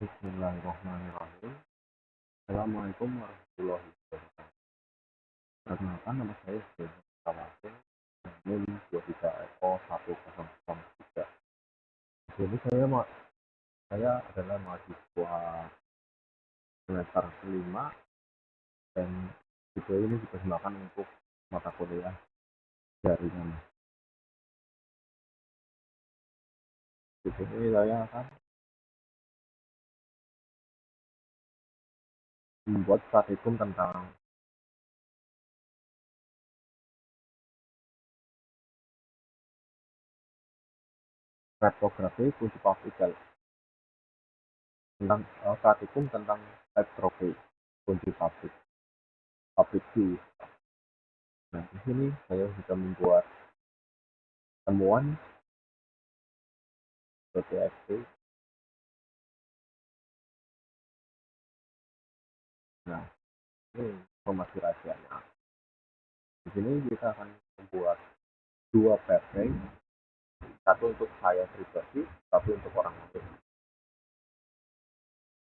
Bismillahirrahmanirrahim. Assalamualaikum warahmatullahi wabarakatuh. Perkenalkan, nama saya Zeno Kawase, NIM 23FO1003. Jadi saya adalah mahasiswa semester 5 dan video ini dipersembahkan untuk mata kuliah jaringan. Di sini saya akan membuat praktikum tentang kriptografi kunci partikel, tentang praktikum tentang kriptografi kunci public key. Nah, di sini saya bisa membuat temuan PTSD. Nah, ini informasi rahasianya. Di sini kita akan membuat dua pathway, satu untuk saya pribadi, satu untuk orang lain.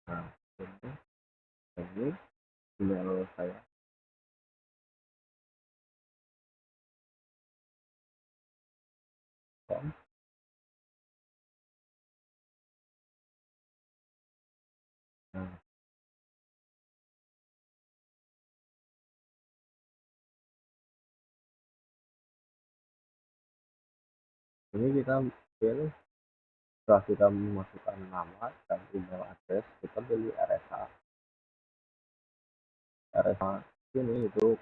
Nah, ini email saya. Nah, ini kita pilih, setelah kita memasukkan nama dan email address, kita pilih RSA. RSA ini itu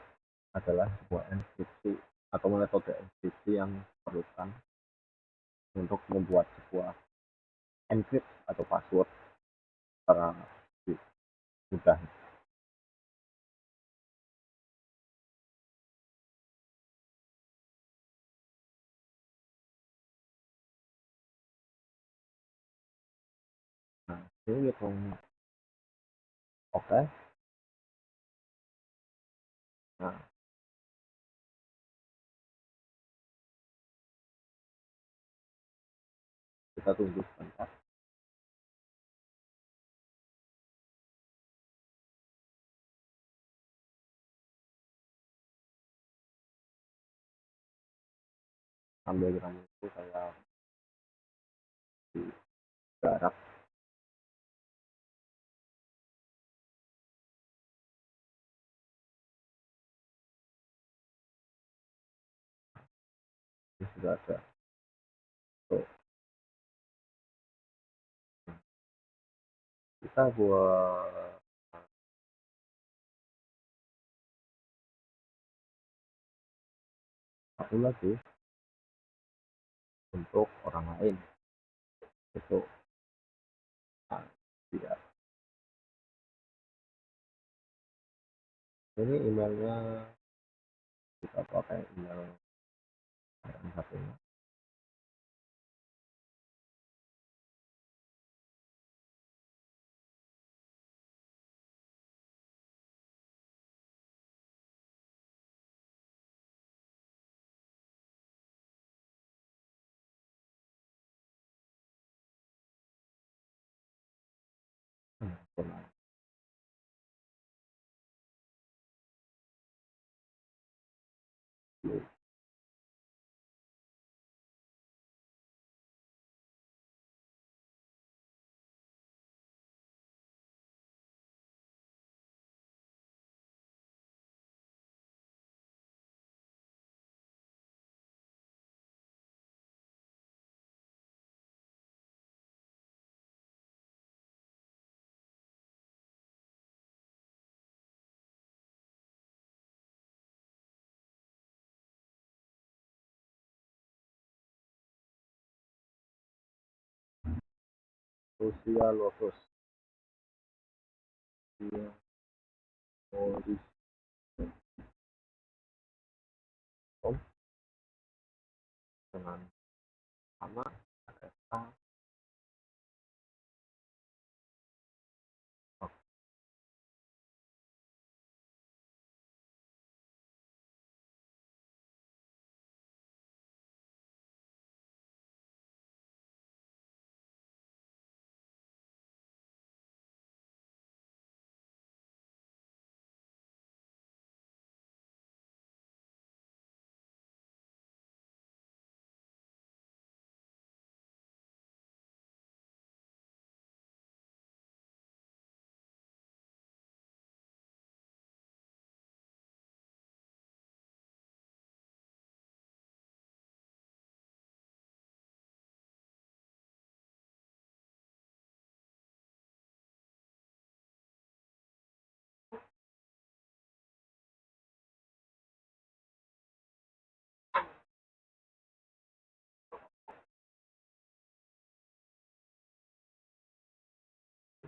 adalah sebuah enkripsi atau metode enkripsi yang diperlukan untuk membuat sebuah encrypt atau password secara mudah. Nah, ini hitung oke. Nah, kita tunggu sebentar sambil itu saya garap. Ini sudah ada. So, kita buat satu lagi untuk orang lain. Itu tidak. Ini emailnya kita pakai email yang satunya. Nah, Rusia Lotus. Dia Lotus. Dengan sama RSA.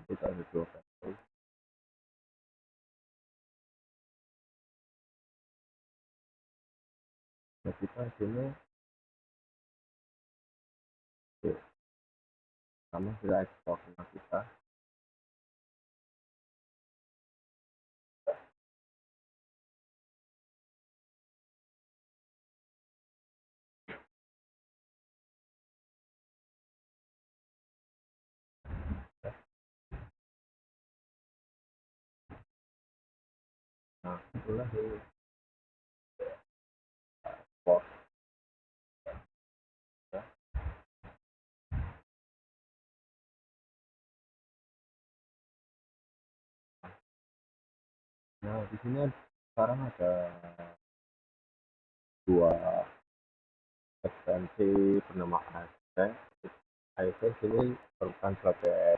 kita ada dua battery. Nah, kita sini sama kita ekspor kita. Nah, itulah di ekspor. Nah, di sini sekarang ada dua ekstensi bernama ASP. ASP sini merupakan sebagai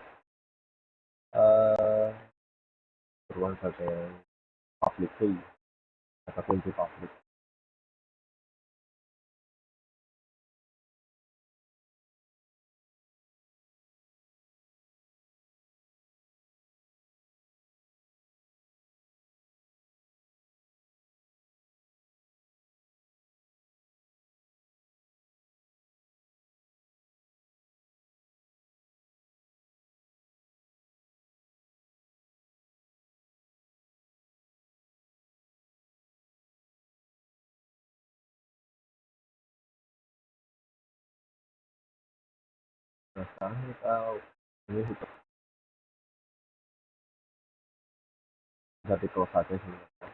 public key atau kunci publik. Nah, sekarang kita ini sudah bisa di close saja sebenarnya.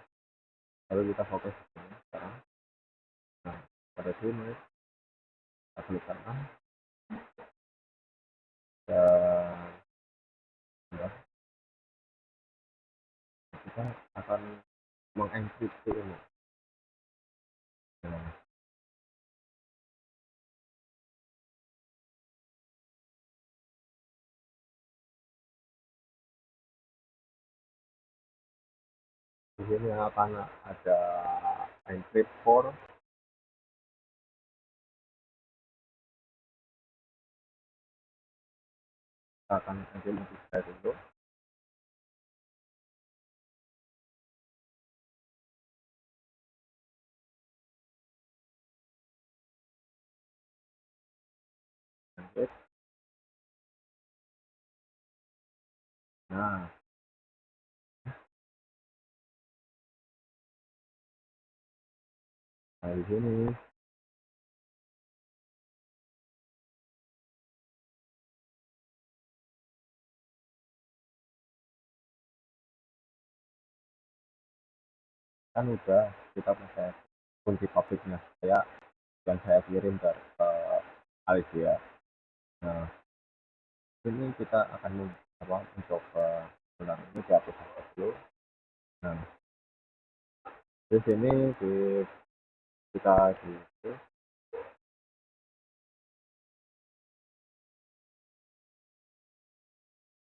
Lalu kita fokus di sini sekarang. Nah, pada sini kita klik kanan dan ya, kita akan mengenkripsi ini. Nah, di sini akan ada encrypt for. Kita akan modifikasi dulu. Nah, di sini kan udah kita pakai kunci publiknya yang saya kirim ke Alicia. Nah, ini kita akan mencoba ulang ini dihapus dulu. Nah, di sini kita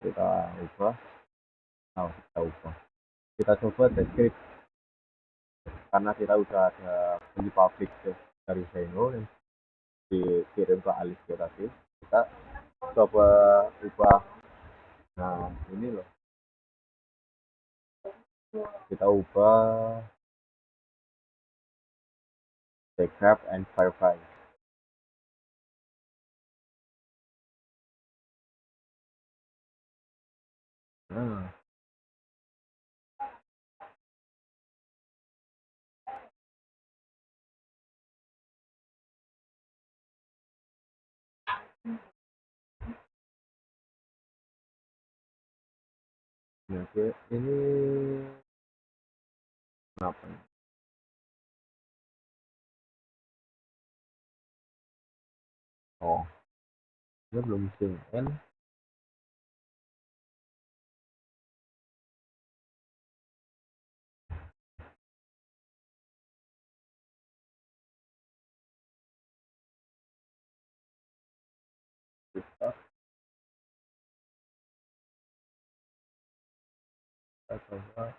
kita ubah. Nah, kita coba deskripsi karena kita udah ada kunci publik dari Zeno yang dikirim ke Alicia tadi. Kita coba ubah. Nah, ini loh, kita ubah backup and verify. Nah, ini kenapa? Oh, ini belum sync in. Kita coba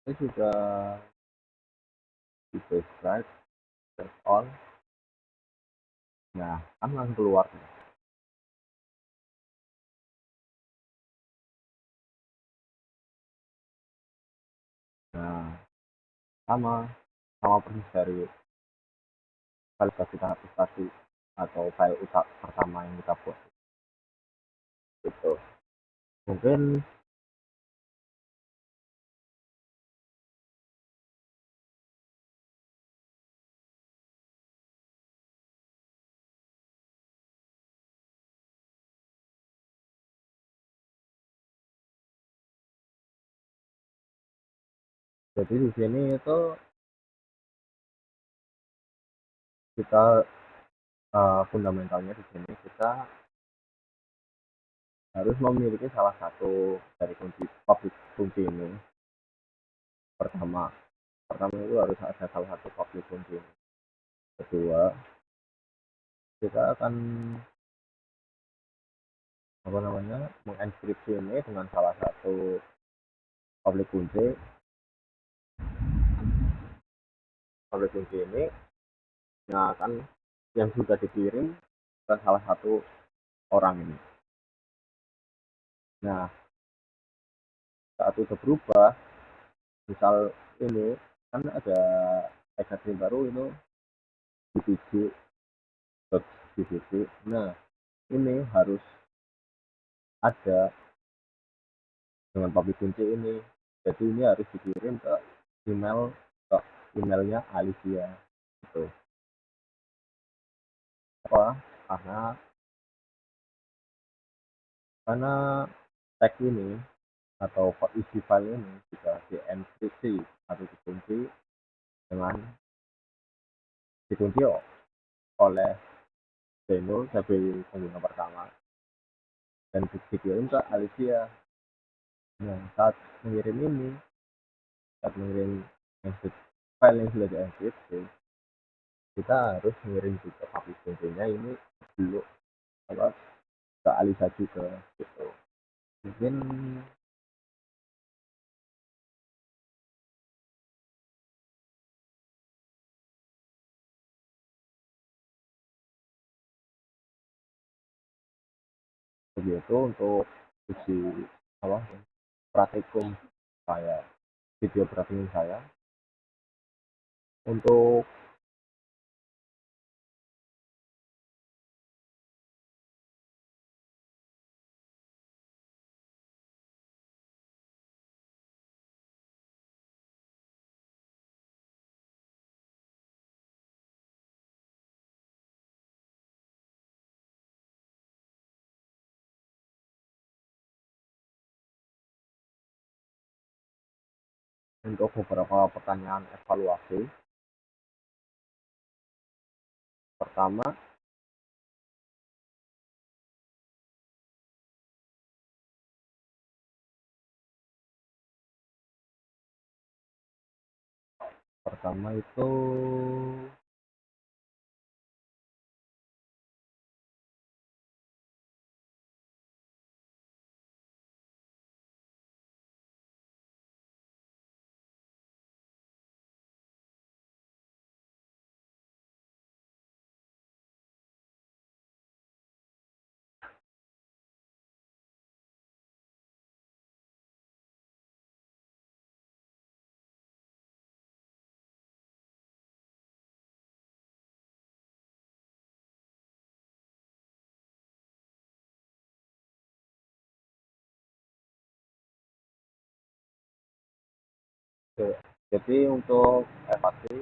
Itu juga di subscribe, turn on, nah kan langsung keluar. Nah, sama sama persis dari validasi aplikasi atau file pertama yang kita buat itu. Mungkin jadi di sini itu kita fundamentalnya di sini kita harus memiliki salah satu dari kunci ini. Pertama itu harus ada salah satu public kunci ini. Kedua, kita akan apa namanya menginskripsi ini dengan salah satu public kunci. Public kunci ini yang akan yang sudah dikirim ke salah satu orang ini. Nah, saat itu berubah, misal ini kan ada eksepsi baru itu DPG. Nah, ini harus ada dengan public kunci ini. Jadi ini harus dikirim ke email ke emailnya Alicia. Gitu. Apa? Karena tag ini atau isi file ini juga dienkripsi atau dengan dikunci oleh Zeno sebagai pengguna pertama dan dikirim ke Alicia. Nah, saat mengirim file yang sudah dienkripsi, kita harus mengirim juga public kuncinya ini dulu apa ke Alicia juga gitu. Mungkin begitu untuk uji apa praktikum saya, video praktikum saya untuk beberapa pertanyaan evaluasi. Pertama, itu jadi untuk evaluasi,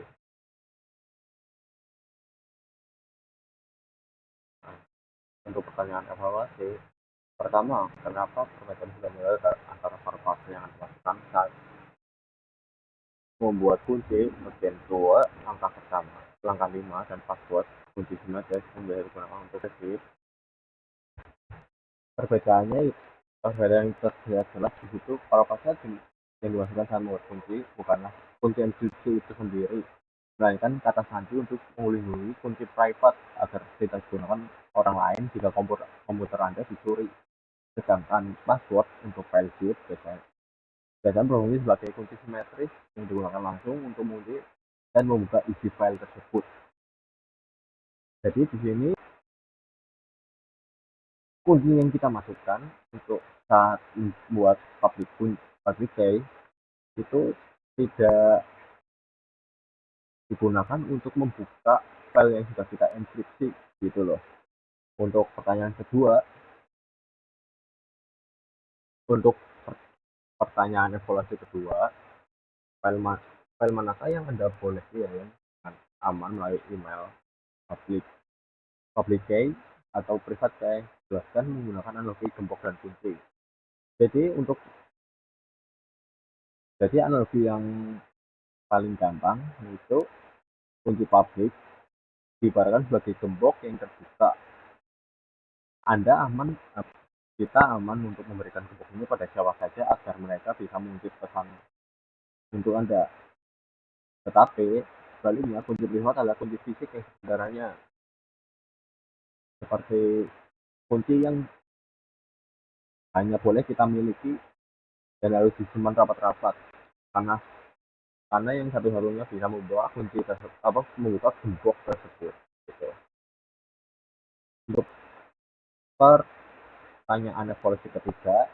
untuk pertanyaan evaluasi, pertama, kenapa perbedaan nilai antara variabel yang dilakukan saat membuat kunci bagian 2 angka pertama, langkah 5 dan password kunci sengaja yang digunakan untuk sesi. Perbedaannya perbedaan yang terlihat jelas di situ kalau pasal yang dimaksudkan sama membuat kunci bukanlah kunci NCC itu sendiri, melainkan kata sandi untuk melindungi kunci private agar tidak digunakan orang lain jika komputer Anda dicuri. Sedangkan password untuk file zip Dan berfungsi sebagai kunci simetris yang digunakan langsung untuk mengunci dan membuka isi file tersebut. Jadi di sini kunci yang kita masukkan untuk saat membuat public key itu tidak digunakan untuk membuka file yang sudah kita enkripsi gitu loh. Untuk pertanyaan kedua, untuk pertanyaan evaluasi kedua, file manakah yang Anda boleh yang aman melalui email public public key atau private key? Jelaskan menggunakan analogi gembok dan kunci. Jadi analogi yang paling gampang itu kunci publik diibaratkan sebagai gembok yang terbuka. Kita aman untuk memberikan gembok ini pada siapa saja agar mereka bisa mengikuti pesan untuk Anda. Tetapi sebaliknya kunci privat adalah kunci fisik yang sebenarnya seperti kunci yang hanya boleh kita miliki dan harus disimpan rapat-rapat karena yang satu-satunya bisa membawa kunci tersebut membuka gembok tersebut gitu. Untuk pertanyaan evaluasi ketiga,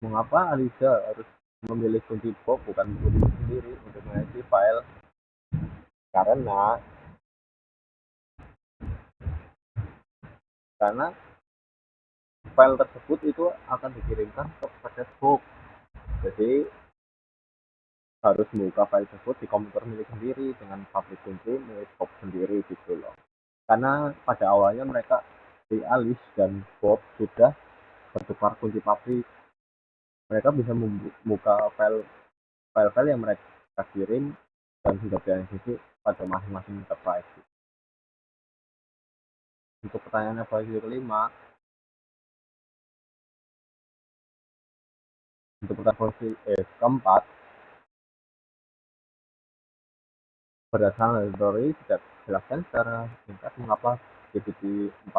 mengapa Aliza harus memilih kunci box bukan kunci sendiri untuk mengisi file? Karena file tersebut itu akan dikirimkan kepada box, jadi harus membuka file tersebut di komputer milik sendiri dengan public kunci milik box sendiri gitu loh. Karena pada awalnya mereka di Alice dan Bob sudah bertukar kunci publik, mereka bisa membuka file-file yang mereka kirim dan sudah diaksesi pada masing-masing device. Untuk pertanyaan evaluasi kelima, untuk pertanyaan keempat, berdasarkan laboratori tidak jelaskan secara singkat mengapa GPT-4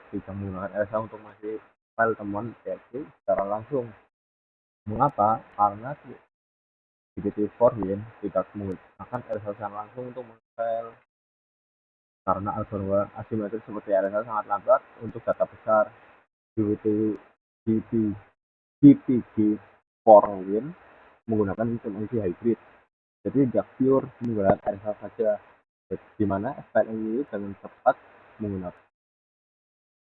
bisa menggunakan RSA untuk mengisi file temuan PHP secara langsung. Mengapa? Karena GPT-4 tidak menggunakan RSA secara langsung untuk mengisi file karena algoritma asimetris seperti RSA sangat lambat untuk data besar. GPT-4 menggunakan sistem NC hybrid, jadi tidak pure menggunakan RSA saja, di mana file ini dengan cepat menggunakan,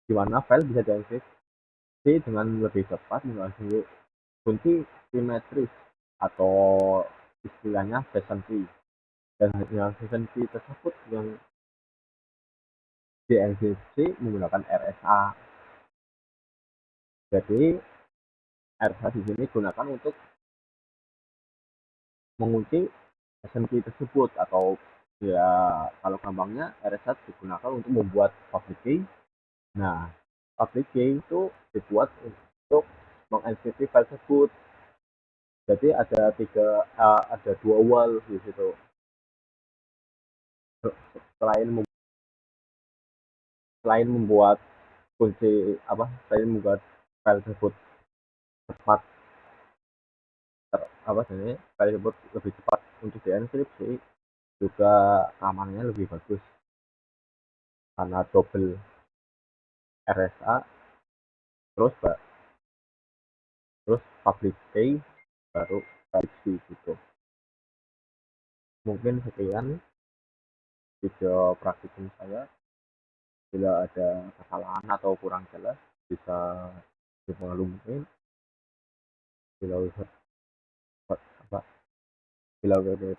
di mana file bisa dienkripsi dengan lebih cepat menggunakan kunci simetris atau istilahnya session key, dan dengan session key tersebut yang dienkripsi menggunakan RSA. Jadi RSA di sini digunakan untuk mengunci session key tersebut, atau ya kalau gampangnya RSA digunakan untuk membuat public key. Nah, public key itu dibuat untuk mengenkripsi file tersebut. Jadi ada dua wall di situ. Selain membuat membuat file tersebut cepat file tersebut lebih cepat untuk dienkripsi, juga keamanannya lebih bagus karena double RSA terus public key baru enkripsi gitu. Mungkin sekian video praktikum saya. Bila ada kesalahan atau kurang jelas bisa dimaklumi. Bila usaha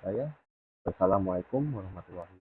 saya, wassalamualaikum warahmatullahi wabarakatuh.